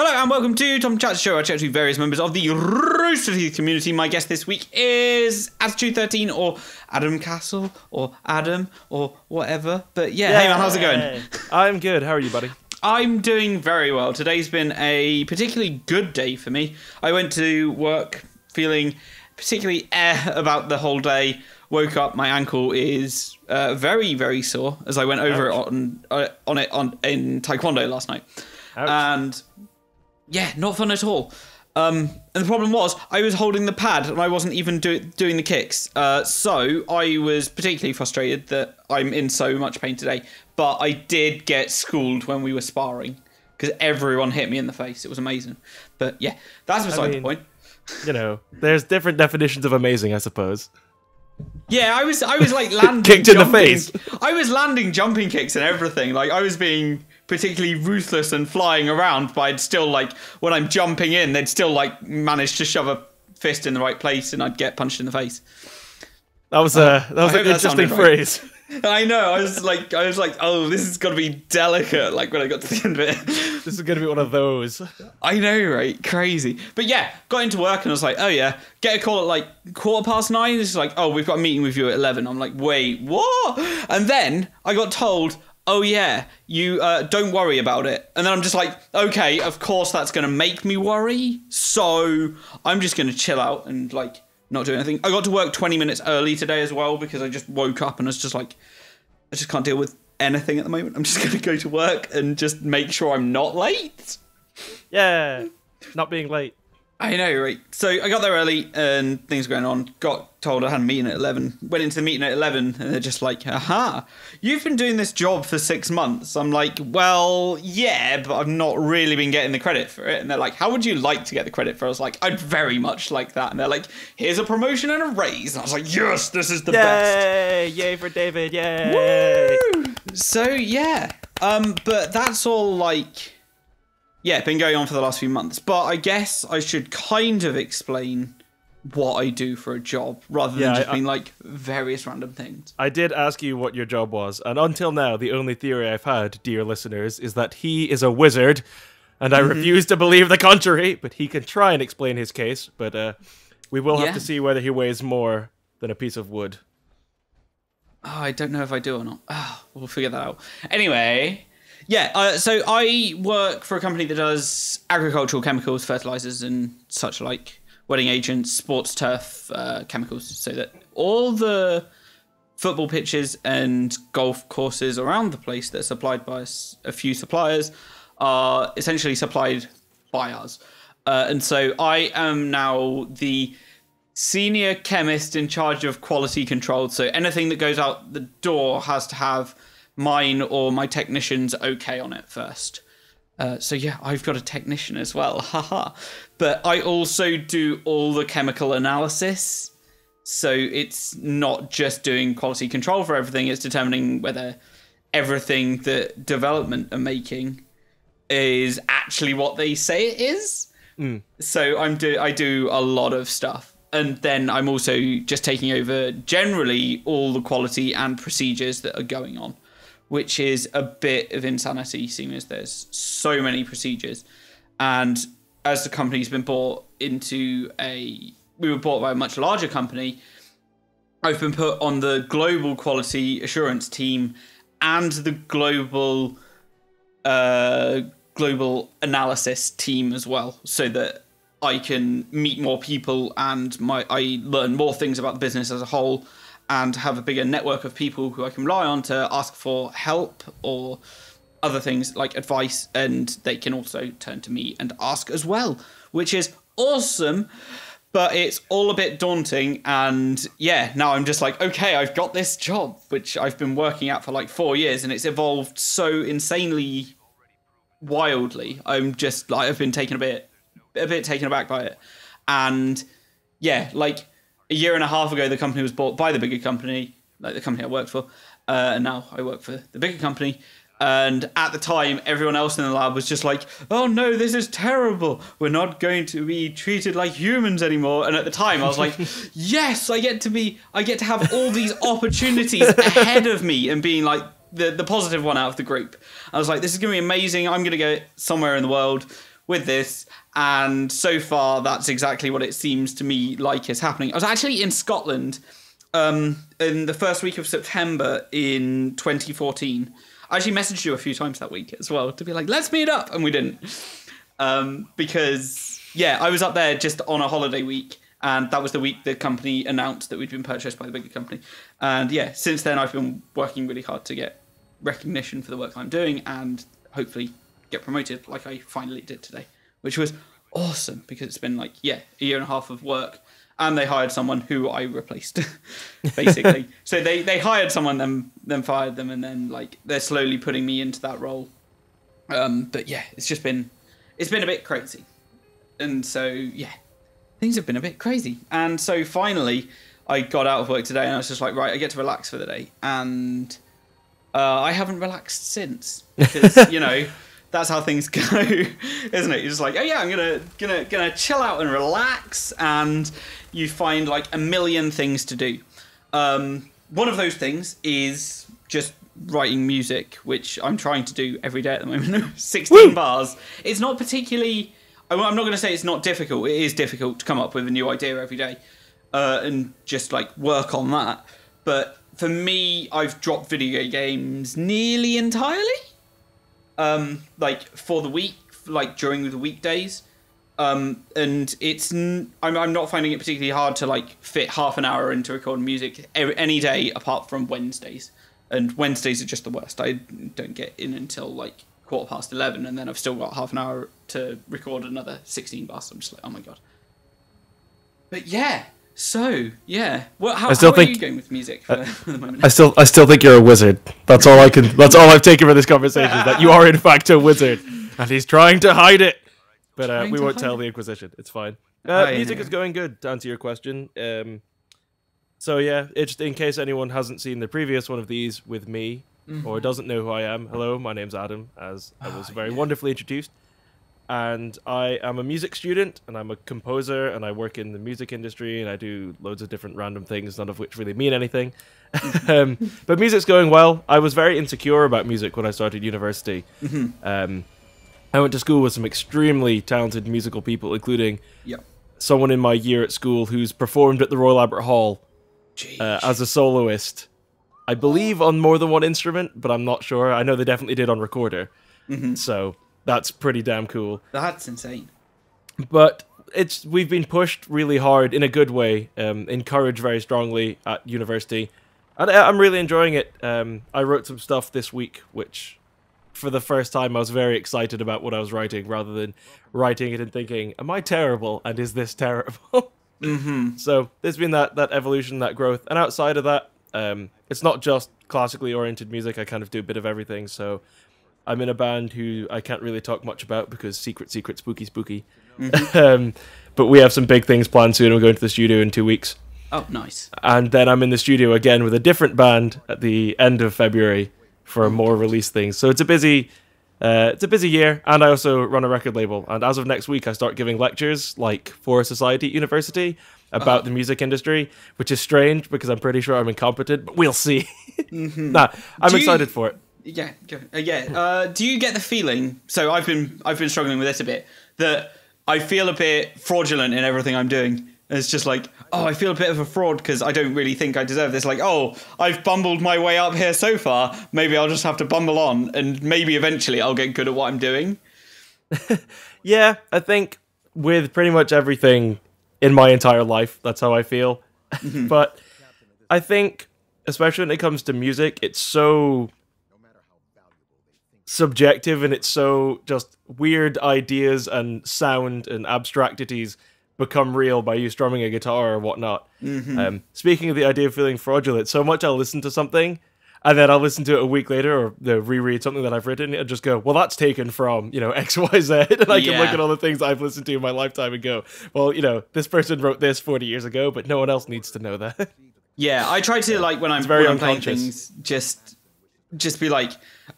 Hello and welcome to Tom Chat's show. I chat to various members of the Rooster Teeth community. My guest this week is Attitude13 or Adam Castle or Adam or whatever. But yeah, hey man, how's it going? I'm good. How are you, buddy? I'm doing very well. Today's been a particularly good day for me. I went to work feeling particularly about the whole day. Woke up, my ankle is very, very sore as I went over it in Taekwondo last night. Ouch. And yeah, not fun at all. And the problem was I was holding the pad and I wasn't even doing the kicks. So I was particularly frustrated that I'm in so much pain today. But I did get schooled when we were sparring because everyone hit me in the face. It was amazing. But yeah, that's beside the point. You know, there's different definitions of amazing, I suppose. Yeah, I was like landing kicked in the face. I was landing jumping kicks and everything. Like I was being particularly ruthless and flying around, but I'd still like when I'm jumping in, they'd still like manage to shove a fist in the right place, and I'd get punched in the face. That was an interesting phrase. Right. I know. I was like, oh, this is gonna be delicate. Like when I got to the end of it, this is gonna be one of those. I know, right? Crazy. But yeah, got into work and I was like, oh yeah, get a call at like 9:15. It's like, oh, we've got a meeting with you at 11. I'm like, wait, what? And then I got told, oh yeah, you don't worry about it. And then I'm just like, okay, of course that's gonna make me worry. So I'm just gonna chill out and like not do anything. I got to work 20 minutes early today as well because I just woke up and I was just like, I just can't deal with anything at the moment. I'm just going to go to work and just make sure I'm not late. Yeah, not being late. I know, right? So I got there early and things were going on. Got told I had a meeting at 11. Went into the meeting at 11 and they're just like, aha, you've been doing this job for 6 months. I'm like, well, yeah, but I've not really been getting the credit for it. And they're like, how would you like to get the credit for it? I was like, I'd very much like that. And they're like, here's a promotion and a raise. And I was like, yes, this is the best. Yay for David, yay. Woo! So, yeah. But that's all like... Yeah, been going on for the last few months. But I guess I should kind of explain what I do for a job rather than just being like various random things. I did ask you what your job was, and until now, the only theory I've had, dear listeners, is that he is a wizard, and I refuse to believe the contrary, but he can try and explain his case, but we will have to see whether he weighs more than a piece of wood. Oh, I don't know if I do or not. Oh, we'll figure that out. Anyway... Yeah, so I work for a company that does agricultural chemicals, fertilizers and such like, wetting agents, sports turf chemicals, so that all the football pitches and golf courses around the place that are supplied by a few suppliers are essentially supplied by us. And so I am now the senior chemist in charge of quality control. So anything that goes out the door has to have mine or my technician's okay on it first. So yeah, I've got a technician as well, haha. But I also do all the chemical analysis. So it's not just doing quality control for everything, it's determining whether everything that development are making is actually what they say it is. So I do a lot of stuff. And then I'm also just taking over generally all the quality and procedures that are going on, which is a bit of insanity, seeing as there's so many procedures. And as the company's been bought into we were bought by a much larger company, I've been put on the global quality assurance team and the global analysis team as well, so that I can meet more people and I learn more things about the business as a whole, and have a bigger network of people who I can rely on to ask for help or other things like advice, and they can also turn to me and ask as well, which is awesome, but it's all a bit daunting. And yeah, now I'm just like, okay, I've got this job, which I've been working at for like 4 years, and it's evolved so insanely wildly. I'm just like, I've been taken a bit taken aback by it. And yeah, like, a year and a half ago, the company was bought by the bigger company, like the company I worked for, and now I work for the bigger company. And at the time, everyone else in the lab was just like, oh no, this is terrible. We're not going to be treated like humans anymore. And at the time, I was like, yes, I get to have all these opportunities ahead of me and being like the positive one out of the group. I was like, this is going to be amazing. I'm going to go somewhere in the world with this, and so far that's exactly what it seems to me like is happening. I was actually in Scotland in the first week of September in 2014. I actually messaged you a few times that week as well to be like, let's meet up, and we didn't. Because, yeah, I was up there just on a holiday week, and that was the week the company announced that we'd been purchased by the bigger company. And, yeah, since then I've been working really hard to get recognition for the work I'm doing and hopefully get promoted like I finally did today, which was awesome because it's been like, yeah, a year and a half of work. And they hired someone who I replaced, basically. So they hired someone, then fired them, and then like they're slowly putting me into that role. But yeah, it's been a bit crazy, and so yeah, things have been a bit crazy. And so finally, I got out of work today, and I was just like, right, I get to relax for the day, and I haven't relaxed since because that's how things go, isn't it? You're just like, oh yeah, I'm gonna chill out and relax, and you find like a million things to do. One of those things is just writing music, which I'm trying to do every day at the moment. 16 Woo! Bars. It's not particularly. I'm not going to say it's not difficult. It is difficult to come up with a new idea every day, and just like work on that. But for me, I've dropped video games nearly entirely. Like for the week, like during the weekdays, and I'm not finding it particularly hard to like fit half an hour into recording music any day apart from Wednesdays, and Wednesdays are just the worst. I don't get in until like 11:15, and then I've still got half an hour to record another 16 bars. I'm just like, oh my god. But yeah. So yeah, how are you going with music for the moment? I still think you're a wizard. That's all I've taken from this conversation. That you are in fact a wizard, and he's trying to hide it. But we won't tell the Inquisition. It's fine. Music is going good. To answer your question, so yeah, it's in case anyone hasn't seen the previous one of these with me or doesn't know who I am. Hello, my name's Adam, as I was very wonderfully introduced. And I am a music student, and I'm a composer, and I work in the music industry, and I do loads of different random things, none of which really mean anything. But music's going well. I was very insecure about music when I started university. I went to school with some extremely talented musical people, including someone in my year at school who's performed at the Royal Albert Hall as a soloist. I believe on more than one instrument, but I'm not sure. I know they definitely did on recorder. So that's pretty damn cool. That's insane. But we've been pushed really hard in a good way, encouraged very strongly at university. And I'm really enjoying it. I wrote some stuff this week, which for the first time I was very excited about what I was writing, rather than writing it and thinking, am I terrible? And is this terrible? So there's been that evolution, that growth. And outside of that, it's not just classically oriented music. I kind of do a bit of everything. So I'm in a band who I can't really talk much about because secret, spooky. But we have some big things planned soon. We're going to the studio in 2 weeks. Oh, nice. And then I'm in the studio again with a different band at the end of February for more release things. So it's a busy year, and I also run a record label. And as of next week, I start giving lectures like for a society at university about the music industry, which is strange because I'm pretty sure I'm incompetent, but we'll see. Nah, I'm excited for it. Yeah, do you get the feeling? So I've been struggling with this a bit, that I feel a bit fraudulent in everything I'm doing. It's just like, oh, I feel a bit of a fraud because I don't really think I deserve this. Like, oh, I've bumbled my way up here so far. Maybe I'll just have to bumble on, and maybe eventually I'll get good at what I'm doing. Yeah, I think with pretty much everything in my entire life, that's how I feel. But I think, especially when it comes to music, it's so subjective, and it's so just weird ideas and sound and abstractities become real by you strumming a guitar or whatnot. Speaking of the idea of feeling fraudulent, so much I'll listen to something and then I'll listen to it a week later, or reread something that I've written and just go, well, that's taken from, XYZ, and I can look at all the things I've listened to in my lifetime and go, well, this person wrote this 40 years ago, but no one else needs to know that. Yeah, I try to, like, when I'm playing things, just be like,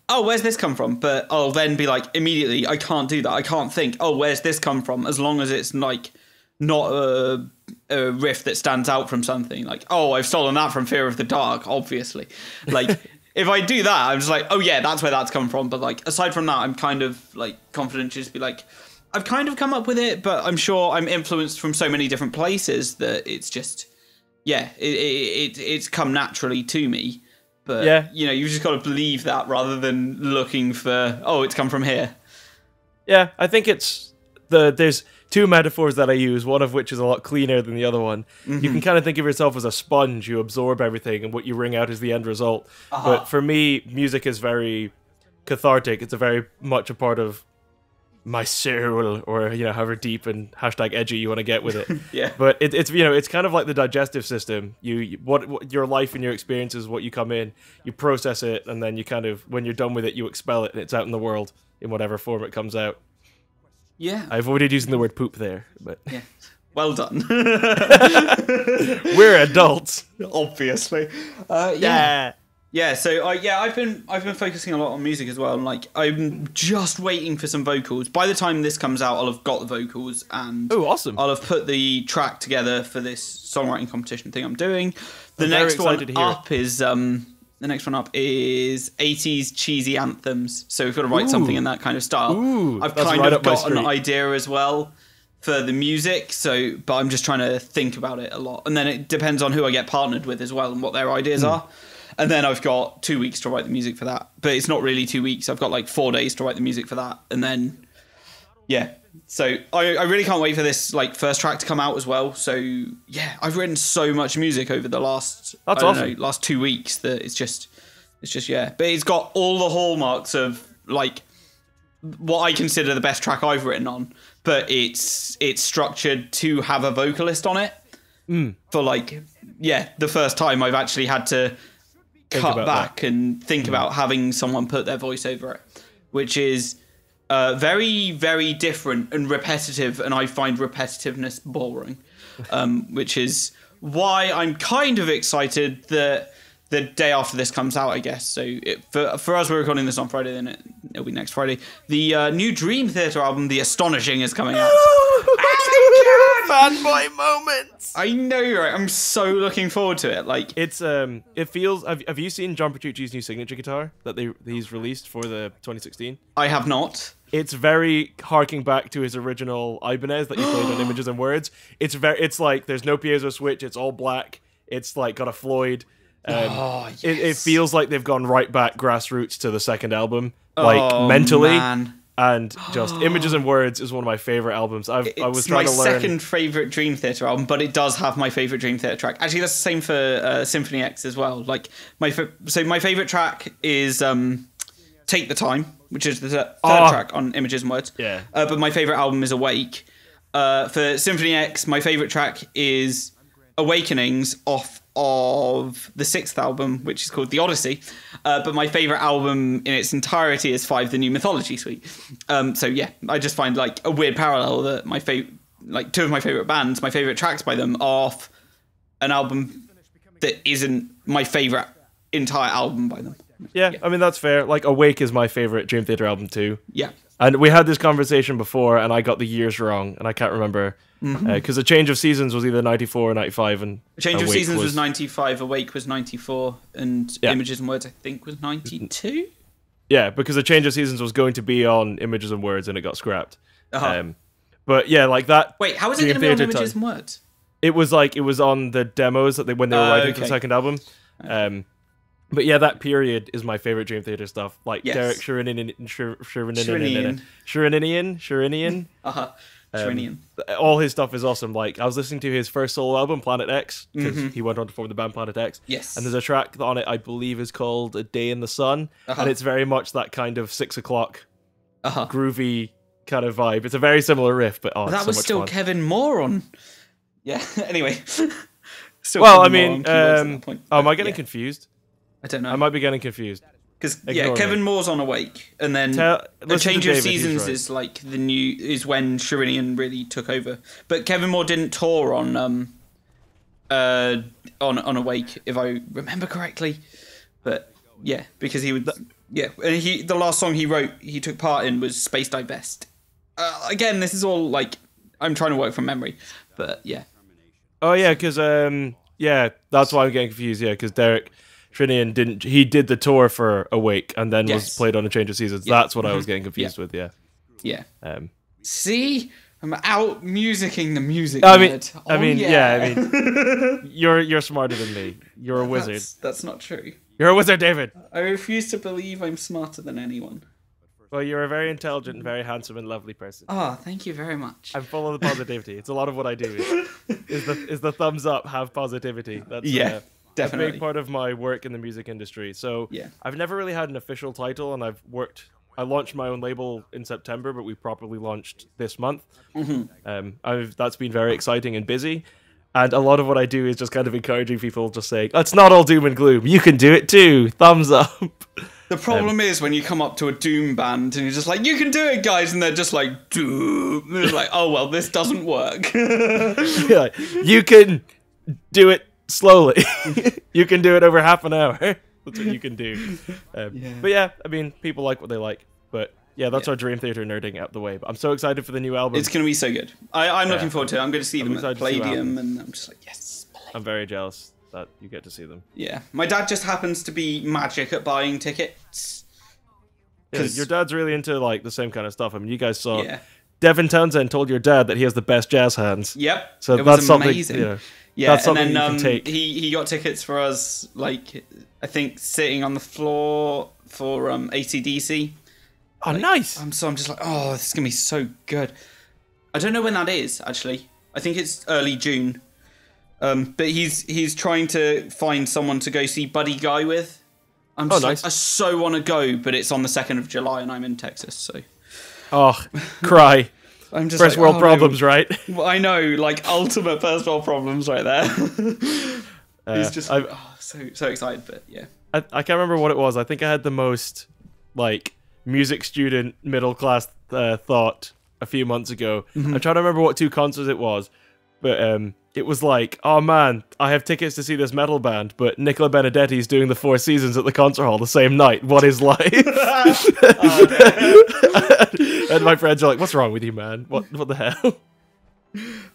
oh, where's this come from? But I'll then be like, immediately, I can't do that. I can't think, oh, where's this come from? As long as it's, like, not a riff that stands out from something. Like, oh, I've stolen that from Fear of the Dark, obviously. Like, if I do that, I'm just like, oh, yeah, that's where that's come from. But, like, aside from that, I'm kind of, like, confident to just be like, I've kind of come up with it, but I'm sure I'm influenced from so many different places that it's just, it's come naturally to me. But, you've just got to believe that rather than looking for, it's come from here. Yeah, I think there's two metaphors that I use, one of which is a lot cleaner than the other one. You can kind of think of yourself as a sponge. You absorb everything, and what you wring out is the end result. But for me, music is very cathartic. It's a very much a part of my soul, or however deep and #edgy you want to get with it. Yeah. But it's kind of like the digestive system. What your life and your experiences, what you come in, you process it, and then you kind of, when you're done with it, you expel it, and it's out in the world in whatever form it comes out. Yeah. I avoided using the word poop there, but yeah. Well done. We're adults, obviously. Yeah, so I've been focusing a lot on music as well, and like I'm just waiting for some vocals. By the time this comes out, I'll have got the vocals, and awesome! I'll have put the track together for this songwriting competition thing I'm doing. The next one up is 80s cheesy anthems. So we've got to write something in that kind of style. I've kind of got an idea as well for the music, but I'm just trying to think about it a lot, and then it depends on who I get partnered with as well and what their ideas are. And then I've got 2 weeks to write the music for that. But it's not really 2 weeks. I've got like 4 days to write the music for that. And then, So I really can't wait for this like first track to come out as well. So yeah, I've written so much music over the last, last 2 weeks that it's just, But it's got all the hallmarks of like what I consider the best track I've written on. But it's structured to have a vocalist on it. For like, the first time I've actually had to cut back and think about having someone put their voice over it, which is very, very different and repetitive, and I find repetitiveness boring, which is why I'm kind of excited that the day after this comes out, I guess. So for us, we're recording this on Friday, then it'll be next Friday. The new Dream Theater album, The Astonishing, is coming out. Fanboy moments. I know, right? I'm so looking forward to it. Like it's it feels. Have you seen John Petrucci's new signature guitar that he's released for the 2016? I have not. It's very harking back to his original Ibanez that he played on Images and Words. It's like there's no piezo switch. It's all black. It's like got a Floyd. Yes. It feels like they've gone right back grassroots to the second album, like mentally. Man. And just Images and Words is one of my favorite albums. I was trying to learn. It's my second favorite Dream Theater album, but it does have my favorite Dream Theater track. Actually, that's the same for Symphony X as well. Like my favorite track is Take the Time, which is the third track on Images and Words. Yeah. But my favorite album is Awake. For Symphony X, my favorite track is Awakenings off of the sixth album, which is called The Odyssey, but my favorite album in its entirety is 5: The New Mythology Suite. So yeah, I just find like a weird parallel that two of my favorite bands, my favorite tracks by them are off an album that isn't my favorite entire album by them. Yeah, I mean that's fair. Like Awake is my favorite Dream Theater album too. Yeah. And we had this conversation before, and I got the years wrong, and I can't remember. Because the Change of Seasons was either 94 or 95, and Change of Seasons was 95, Awake was 94, and Images and Words, I think, was 92? Yeah, because the Change of Seasons was going to be on Images and Words, and it got scrapped. But yeah, like that... Wait, how was it going to be on Images and Words? It was on the demos that when they were writing for the second album. But yeah, that period is my favorite Dream Theater stuff. Like Derek Sherinian. Sherinian. All his stuff is awesome. Like I was listening to his first solo album, Planet X, because he went on to form the band Planet X. Yes. And there's a track on it I believe is called A Day in the Sun, and it's very much that kind of 6 o'clock groovy kind of vibe. It's a very similar riff, but that was still fun. Kevin Moore on. Yeah. Anyway. Well, I mean, am I getting confused? I don't know. I might be getting confused. Because Kevin Moore's on Awake, and then the Change of Seasons is like is when Sherinian really took over. But Kevin Moore didn't tour on Awake, if I remember correctly. But yeah, because he would and the last song he took part in was Space Divest. Again, this is all like I'm trying to work from memory, but yeah. Oh yeah, because that's why I'm getting confused. Yeah, because Derek Sherinian did the tour for Awake and then was played on A Change of Seasons. That's what I was getting confused with. Yeah. See, I'm out musicking the music. I mean, nerd. I mean, you're smarter than me. You're a wizard. That's not true. You're a wizard, David. I refuse to believe I'm smarter than anyone. Well, you're a very intelligent, very handsome, and lovely person. Oh, thank you very much. I'm full of the positivity. It's a lot of what I do. Is the thumbs up, have positivity. That's definitely a big part of my work in the music industry. So I've never really had an official title, and I launched my own label in September, but we properly launched this month. That's been very exciting and busy. And a lot of what I do is just kind of encouraging people, just saying, it's not all doom and gloom. You can do it too. Thumbs up. The problem is when you come up to a doom band and you're just like, you can do it, guys. And they're just like, doom. And they're like, oh, well, this doesn't work. Like, you can do it slowly. You can do it over half an hour. That's what you can do. But yeah, I mean, people like what they like. But yeah, that's our Dream Theater nerding out the way. But I'm so excited for the new album. It's going to be so good. I'm looking forward to it. I'm going to see them at Palladium, and I'm just like, yes. Palladium. I'm very jealous that you get to see them. Yeah. My dad just happens to be magic at buying tickets. Yeah, your dad's really into like the same kind of stuff. I mean, you guys saw Devin Townsend told your dad that he has the best jazz hands. Yep. So that's amazing. Something, that's something and then you can take. he got tickets for us, like, I think sitting on the floor for AC/DC. Oh, nice. I'm just like, oh, this is going to be so good. I don't know when that is, actually. I think it's early June. But he's trying to find someone to go see Buddy Guy with. I'm just nice. I so want to go, but it's on the 2nd of July and I'm in Texas, so... Oh, cry. I'm just first world problems, no. right? Well, I know, like, ultimate first world problems right there. He's just so excited, but yeah. I can't remember what it was. I think I had the most, like, music student middle class thought a few months ago. I'm trying to remember what 2 concerts it was, but it was like, oh man, I have tickets to see this metal band, but Nicola Benedetti's doing the 4 Seasons at the concert hall the same night. What is life? And my friends are like, what's wrong with you, man? What the hell?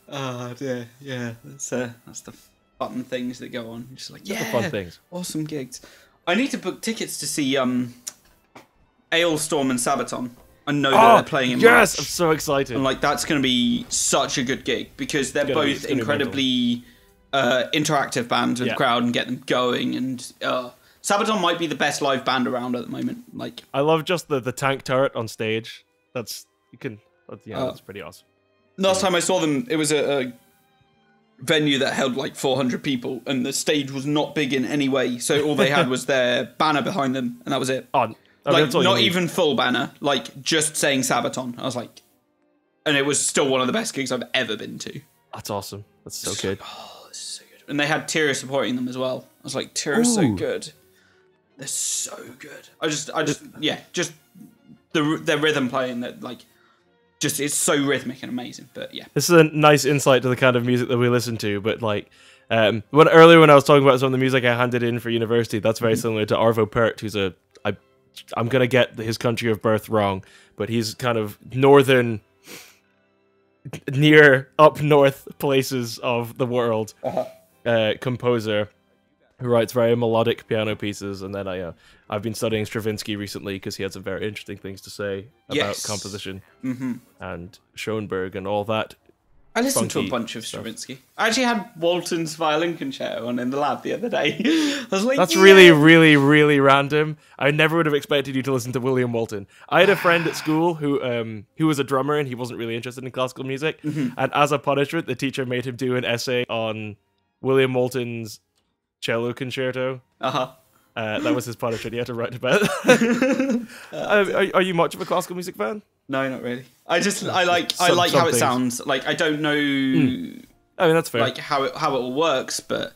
Oh dear, yeah, that's the fun things that go on. You're just like, yeah, the fun things. Awesome gigs. I need to book tickets to see Ailstorm and Sabaton. I know that they're playing in March. I'm so excited. And like that's going to be such a good gig because they're both incredibly interactive bands with the crowd and get them going. And Sabaton might be the best live band around at the moment. Like I love just the tank turret on stage. That's pretty awesome. Last time I saw them, it was a venue that held like 400 people, and the stage was not big in any way. So all they had was their banner behind them, and that was it. Like, not even full banner, like, just saying Sabaton. I was like... And it was still one of the best gigs I've ever been to. That's awesome. That's so good. Oh, this is so good. And they had Tyra supporting them as well. I was like, Tyra's so good. They're so good. Just their rhythm playing, that, like... Just, it's so rhythmic and amazing, but yeah. This is a nice insight to the kind of music that we listen to, but, like... earlier when I was talking about some of the music I handed in for university, that's very similar to Arvo Pärt, who's I'm going to get his country of birth wrong, but he's kind of northern, near up north places of the world composer who writes very melodic piano pieces. And then I've been studying Stravinsky recently because he had some very interesting things to say about composition and Schoenberg and all that. I listened to a bunch of Stravinsky. I actually had Walton's violin concerto on in the lab the other day. I was like, that's really, really, really random. I never would have expected you to listen to William Walton. I had a friend at school who was a drummer and he wasn't really interested in classical music. And as a punishment, the teacher made him do an essay on William Walton's cello concerto. That was his punishment. He had to write about it. Are you much of a classical music fan? No, not really. I like how it sounds. Like I don't know. I mean, that's fair. Like how it all works, but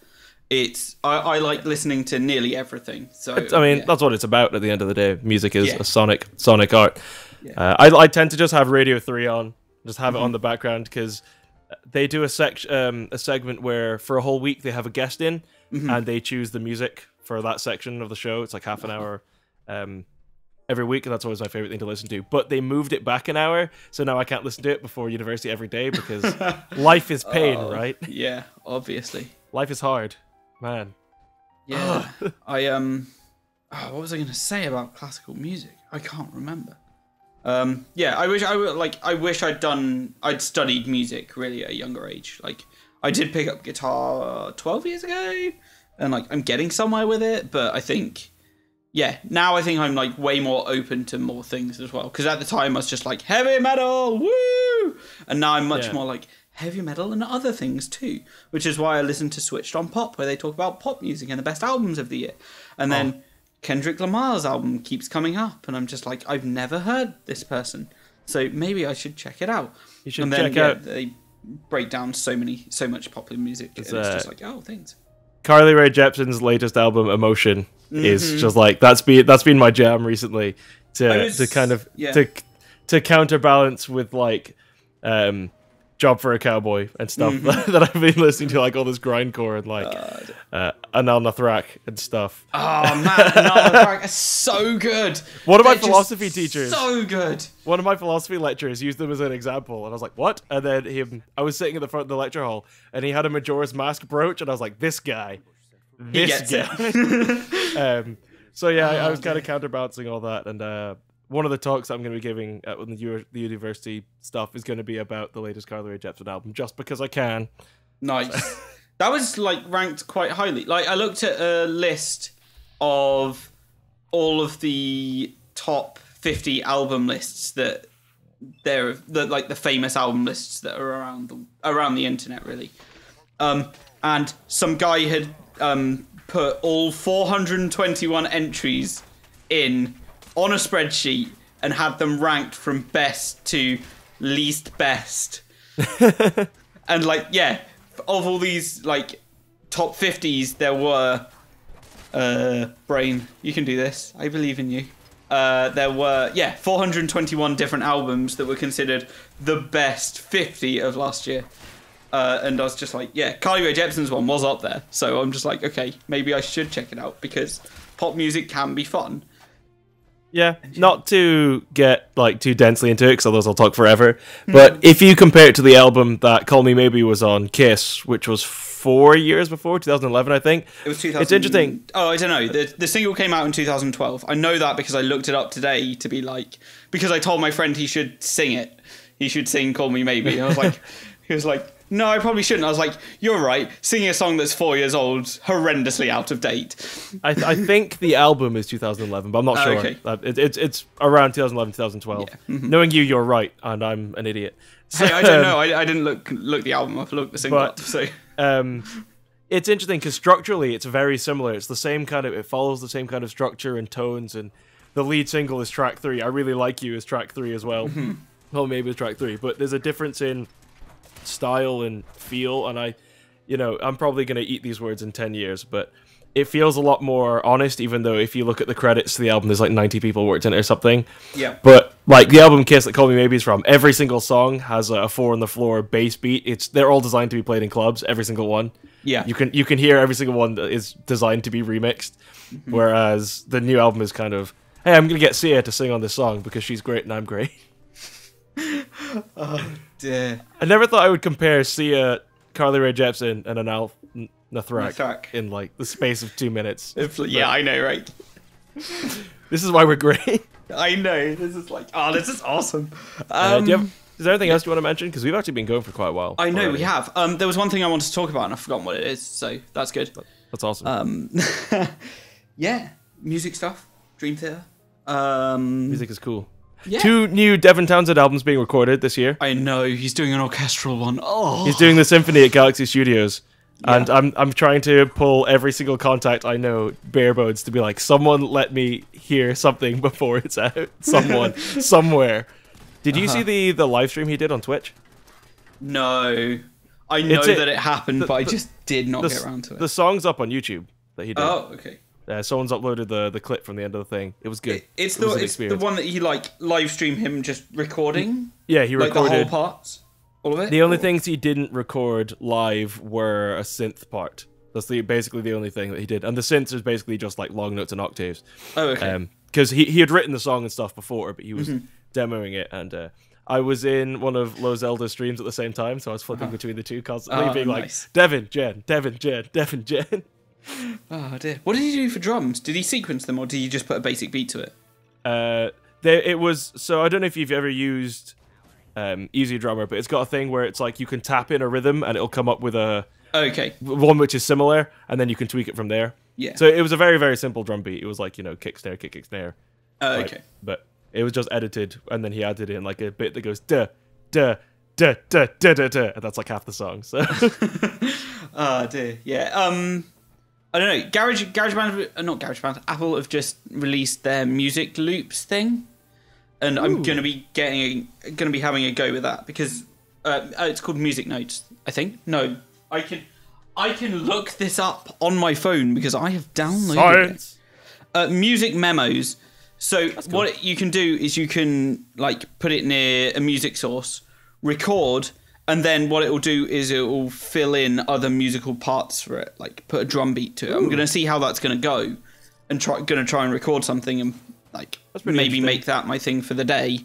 it's I like listening to nearly everything. So I mean, that's what it's about. At the end of the day, music is a sonic art. Yeah. I tend to just have Radio 3 on, just have it on the background because they do a segment where for a whole week they have a guest in and they choose the music for that section of the show. It's like half an hour. Every week, and that's always my favorite thing to listen to. But they moved it back an hour, so now I can't listen to it before university every day because life is pain, right? Yeah, obviously. Life is hard, man. Yeah, what was I going to say about classical music? I can't remember. Yeah, I wish I'd studied music really at a younger age. Like, I did pick up guitar 12 years ago, and like I'm getting somewhere with it. But I think, yeah, now I think I'm like way more open to more things as well. Because at the time I was just like heavy metal, woo, and now I'm much more like heavy metal and other things too. Which is why I listen to Switched on Pop, where they talk about pop music and the best albums of the year, and then Kendrick Lamar's album keeps coming up, and I'm just like, I've never heard this person, so maybe I should check it out. You should check out. They break down so much popular music, and it's just like, oh, thanks. Carly Rae Jepsen's latest album, Emotion, is just like that's been my jam recently to counterbalance with like Job for a Cowboy and stuff that I've been listening to, like all this grindcore and like Anal Nathrak and stuff. Oh man, Anal Nathrak is so good. One of my philosophy teachers, so good. One of my philosophy lecturers used them as an example, and I was like, "What?" And then I was sitting at the front of the lecture hall, and he had a Majora's Mask brooch, and I was like, "This guy, this guy." So yeah, I was kind of counterbalancing all that, and one of the talks I'm going to be giving at the university stuff is going to be about the latest Carly Rae Jepsen album, just because I can. Nice. That was like ranked quite highly. Like, I looked at a list of all of the top 50 album lists that like the famous album lists that are around the internet, really. And some guy had put all 421 entries in on a spreadsheet and had them ranked from best to least best. And like, yeah, of all these like top 50s, there were Brain, you can do this, I believe in you. There were 421 different albums that were considered the best 50 of last year. And I was just like, yeah, Carly Rae Jepsen's one was up there, so I'm just like, okay, maybe I should check it out, because pop music can be fun. Yeah, not to get like too densely into it, because otherwise I'll talk forever. But if you compare it to the album that Call Me Maybe was on, Kiss, which was 4 years before, 2011, I think. It was 2000. It's interesting. Oh, I don't know. The single came out in 2012. I know that because I looked it up today to be like, because I told my friend he should sing it. He should sing Call Me Maybe. And I was like, he was like, no, I probably shouldn't. I was like, you're right. Singing a song that's 4 years old, horrendously out of date. I think the album is 2011, but I'm not sure. Okay. It's around 2011, 2012. Yeah. Knowing you're right, and I'm an idiot. So, hey, I don't know. I didn't look the album up. I looked the single up. So. It's interesting because structurally it's very similar. It's the same kind of. It follows the same kind of structure and tones, and the lead single is track 3. I Really Like You is track 3 as well. Well, maybe it's track 3, but there's a difference in style and feel, and I'm probably going to eat these words in 10 years, but it feels a lot more honest, even though if you look at the credits to the album, there's like 90 people worked in it or something. Yeah. But like the album Kiss that Call Me Maybe is from, every single song has a 4 on the floor bass beat. They're all designed to be played in clubs, every single one. Yeah. You can hear every single one that is designed to be remixed, whereas the new album is kind of, hey, I'm going to get Sia to sing on this song because she's great and I'm great. Oh dear! I never thought I would compare Sia, Carly Rae Jepsen, and Anal Nathrak in like the space of 2 minutes. Yeah, I know, right? This is why we're great. I know. This is like, this is awesome. Is there anything else you want to mention? Because we've actually been going for quite a while. I know we have. There was one thing I wanted to talk about, and I've forgotten what it is. So that's good. That's awesome. Yeah, music stuff, Dream Theater. Music is cool. Yeah. 2 new Devin Townsend albums being recorded this year. I know, he's doing an orchestral one. Oh, he's doing the symphony at Galaxy Studios, and I'm trying to pull every single contact I know, bare bones, to be like, someone let me hear something before it's out. Someone, somewhere. Did you see the live stream he did on Twitch? No, I know that it happened, but I just did not get around to it. The song's up on YouTube that he did. Oh, okay. Someone's uploaded the clip from the end of the thing. It was good. It's the one that he like live streamed him just recording. Yeah, he recorded like the whole parts, all of it. The only things he didn't record live were a synth part. That's basically the only thing that he did, and the synths is basically just like long notes and octaves. Oh, okay. Because he had written the song and stuff before, but he was demoing it, and I was in one of Low Zelda's streams at the same time, so I was flipping between the two constantly, being like, Devin, Jen, Devin, Jen, Devin, Jen. Oh dear. What did he do for drums? Did he sequence them, or did he just put a basic beat to it? It was so I don't know if you've ever used Easy Drummer, but it's got a thing where it's like you can tap in a rhythm and it'll come up with a one which is similar, and then you can tweak it from there. Yeah. So it was a very, very simple drum beat. It was like, kick, snare, kick, kick, snare. Okay. But it was just edited, and then he added in like a bit that goes duh, duh, duh, duh, duh, duh, duh, and that's like half the song. So. Oh dear. Yeah. I don't know. GarageBand, not GarageBand. Apple have just released their music loops thing, and I'm gonna be having a go with that because it's called Music Notes. I think. No, I can look this up on my phone because I have downloaded it. Music memos. So what you can do is you can like put it near a music source, record, and then what it will do is it will fill in other musical parts for it, like put a drum beat to it. I'm gonna see how that's gonna go, and try and record something and like maybe make that my thing for the day.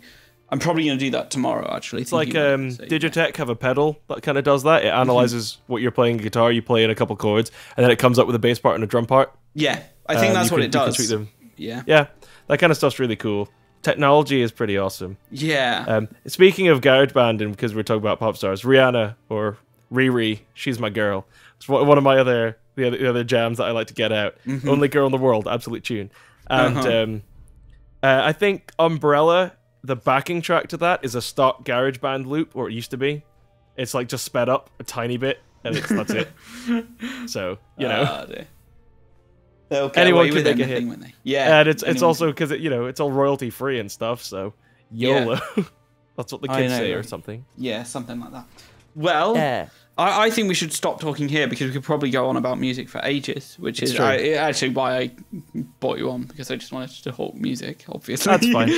I'm probably gonna do that tomorrow. Actually, it's like Digitech have a pedal that kind of does that. It analyzes what you're playing guitar, you play in a couple chords, and then it comes up with a bass part and a drum part. Yeah, I think that's what it does. You can tweak them. Yeah, that kind of stuff's really cool. Technology is pretty awesome. Yeah. Speaking of GarageBand, and because we're talking about pop stars, Rihanna or Riri, she's my girl. It's one of my the other jams that I like to get out. Only girl in the world, absolute tune. And I think Umbrella, the backing track to that, is a stock GarageBand loop, or it used to be. It's like just sped up a tiny bit, and that's it. So they'll get anyone away can with make a hit. When they, yeah, and it's also because it's all royalty free and stuff. So YOLO, that's what the kids say or something. Yeah, something like that. Well, I think we should stop talking here because we could probably go on about music for ages, which is actually why I brought you on, because I just wanted to talk music, obviously. That's fine.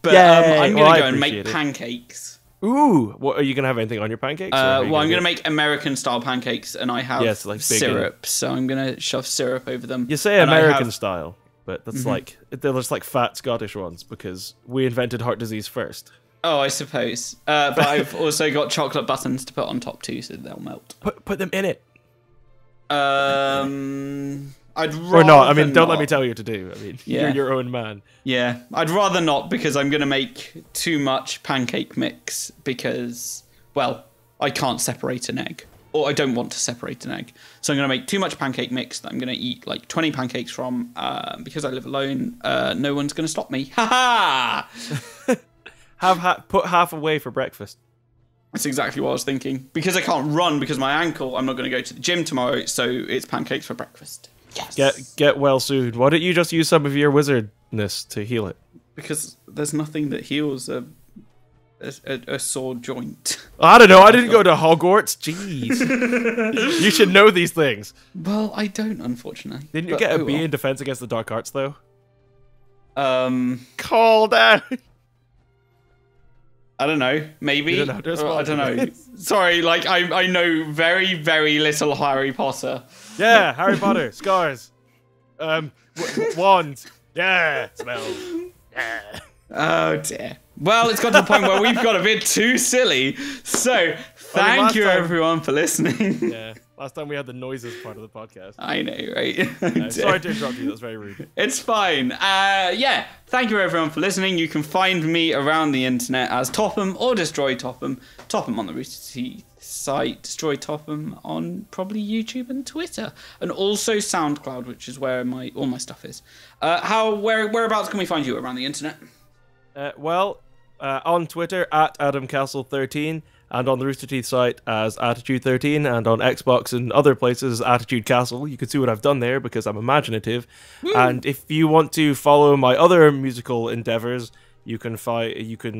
But I'm going to go and make pancakes. Ooh, what are you going to have anything on your pancakes? I'm going to make American-style pancakes, and I have like syrup, so I'm going to shove syrup over them. You say American style, but that's they're just like fat Scottish ones, because we invented heart disease first. Oh, I suppose. But I've also got chocolate buttons to put on top too, so they'll melt. Put them in it. I'd rather or not. I mean, don't let me tell you what to do. I mean, you're your own man. Yeah, I'd rather not, because I'm going to make too much pancake mix because, well, I can't separate an egg. Or I don't want to separate an egg. So I'm going to make too much pancake mix that I'm going to eat like 20 pancakes from. Because I live alone, no one's going to stop me. Ha ha! Put half away for breakfast. That's exactly what I was thinking. Because I can't run because of my ankle, I'm not going to go to the gym tomorrow, so it's pancakes for breakfast. Yes. Get well soon. Why don't you just use some of your wizardness to heal it? Because there's nothing that heals a sore joint. I don't know. I didn't go to Hogwarts. Jeez. You should know these things. Well, I don't, unfortunately. Didn't you get a B in defense against the dark arts, though? Call down. I don't know. Maybe. You don't know. I don't know. Sorry, like I know very, very little Harry Potter. Yeah, Harry Potter. Scars. Wands. Yeah. Smells. Yeah. Oh dear. Well, it's got to the point where we've got a bit too silly. So, thank you everyone for listening. Yeah. Last time we had the noises part of the podcast. I know, right? Sorry to interrupt you. That's very rude. It's fine. Yeah. Thank you everyone for listening. You can find me around the internet as Topham or Destroy Topham. Topham on the Rooster Teeth site. Destroy Topham on probably YouTube and Twitter, and also SoundCloud, which is where all my stuff is. Whereabouts can we find you around the internet? On Twitter at AdamCastle13. And on the Rooster Teeth site as Attitude13, and on Xbox and other places as Attitude Castle. You can see what I've done there because I'm imaginative. Woo. And if you want to follow my other musical endeavors, you can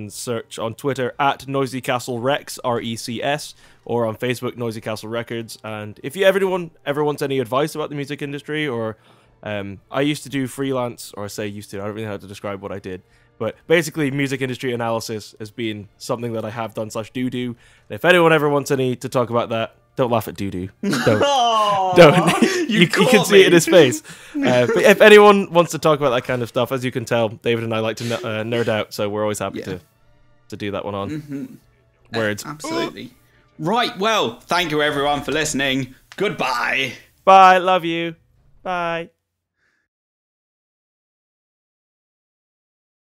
search on Twitter at Noisy Castle Rex, RECS, or on Facebook Noisy Castle Records. And if you ever wants any advice about the music industry, or I used to do freelance, or I say used to, I don't really know how to describe what I did. But basically, music industry analysis has been something that I have done / do. And if anyone ever wants to talk about that, don't laugh at do. Don't. You can see it in his face. But if anyone wants to talk about that kind of stuff, as you can tell, David and I like to nerd out, so we're always happy to do that one on. Words. Absolutely. Right, well, thank you everyone for listening. Goodbye. Bye, love you. Bye.